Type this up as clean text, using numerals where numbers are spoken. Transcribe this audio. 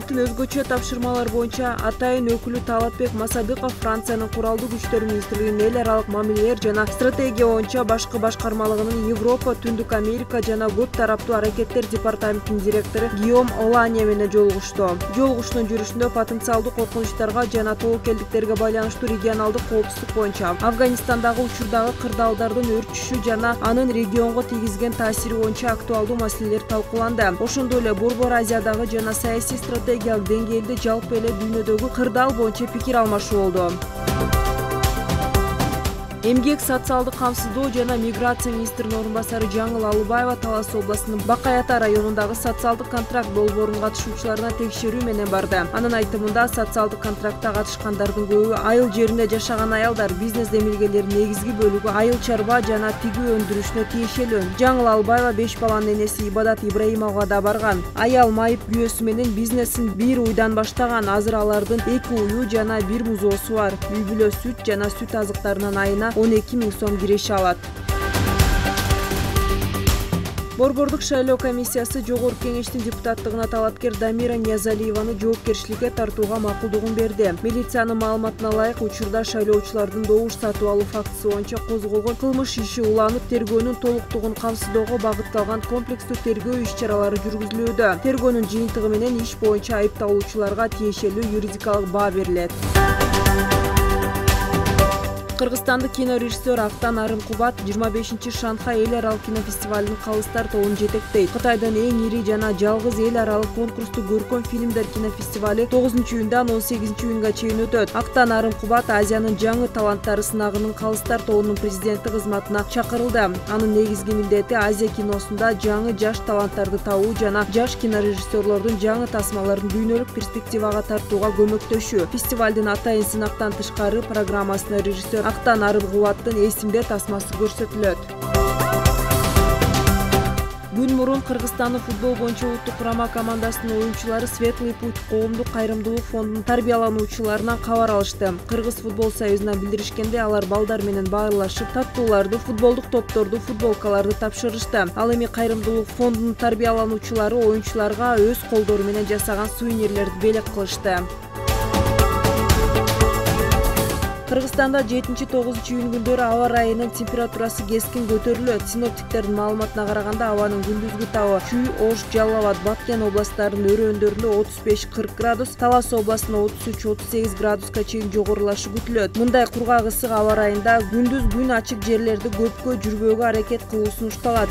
Президенттин өзгөчө тапшырмалар боюнча атайын өкүлү Талатбек Масадыков Франциянын куралдуу күчтөр министрлигинин эл аралык мамилелер жана стратегия боюнча башкы башкармалыгынын Европа, Түндүк Америка жана көп тараптуу аракеттер департаментинин директору Гийом Оланье менен жолугушту. Жолугушуунун жүрүшүндө потенциалдуу коркунучтарга жана тобокелдиктерге байланыштуу регионалдык коопсуздук боюнча, Афганистандагы учурдагы кырдаалдардын өрчүшү жана анын регионго тийгизген таасири боюнча актуалдуу маселелер талкууланды. Ошондой эле Борбор Азиядагы жана саясий стратегиялык деңгээлде жалпы эле дүйнөдөгү кырдаал боюнча пикир алмашуу болду. Эмгек, социалдык камсыздоо жана миграция министринин орун басары Жаңыл Алыбаева Талас областынын Бакай Ата районундагы социалдык контракт долбоорунун катышуучуларына текшерүү менен барды. Анын айтымында, социалдык контрактка катышкандардын көбү айыл жеринде жашаган аялдар, бизнес демилгелеринин негизги бөлүгү айыл чарба жана тигүү өндүрүшүнө тиешелүү. Жаңыл Алыбаева 5 баланын энеси Ибадат Ибраимовго да барган. Аял майып күйөөсү менен бизнесин 1 уйдан баштаган. Азыр алардын 2 уyu жана 1 музоосу бар. Үй бүлө сүт жана сүт азыктарынан айына 12 000 сом киреше алат. Борбордук шайлоо комиссиясы Жогорку кеңештин депутаттыгына талапкер Дамира Ниязалиеваны жоопкерчиликке тартууга макулдугун берди. Милициянын маалыматына ылайык, учурда шайлоочулардын добуш сатып алуу фактысы боюнча козголгон кылмыш иши уланып, тергөөнүн толуктугун камсыздоого багытталган комплекстүү тергөө иш-чаралары жүргүзүлүүдө. Тергөөнүн жыйынтыгы менен иш боюнча айыпталуучуларга тиешелүү юридикалык баа берилет. Кыргызстандык кинорежиссер Актан Арымкубат 25-чи Шанхай эл аралык кинофестивалынын калыстар тобун жетектейт. Кытайдын эң ири жана жалгыз эл аралык конкурстуу көркөм фильмдер кинофестивали 9-июндан 18-июнга чейин өтөт. Актан Арымкубат Азиянын жаңы таланттары сынагынын калыстар тобунун президенти кызматына чакырылды. Анын негизги милдети Азия киносунда жаңы жаш таланттарды табуу жана жаш кинорежиссерлордун жаңы тасмаларын дүйнөлүк перспективага тартууга көмөктөшүү. Фестивалдын атайын сынактан тышкары программасына режиссер Актан Арымкубаттын эсимде тасмасы көрсөтүлөт. Күн мурун Кыргызстандын футбол боюнча улуттук курама командасынын оюнчулары Светлый путь коомдук кайрымдуулук фондунун тарбиялануучуларынан кабар алышты. Кыргыз футбол союзуна билдиришкенде, алар балдар менен баарлашып, таттууларды, футболдук топторду, футболкаларды тапшырышты. Ал эми кайрымдуулук фондунун тарбиялануучулары оюнчуларга өз колдору менен жасаган сувенирлерди белек кылышты. Кыргызстанда 7-9 июнь күндөрү аба ырайынын температурасы кескин көтөрүлөт. Синоптиктердин маалыматына караганда, абанын күндүзгү табы Чүй, Ош, Жалал Абад, Баткен областарынын өрөөндөрүндө 35-40 градус, Талас областында 33-38 градуска чейин жогорулашы күтүлөт. Мындай кургак ысык аба ырайында күндүз күн ачык жерлерди көпкө жүрбөөгө аракет кылуу сунушталат.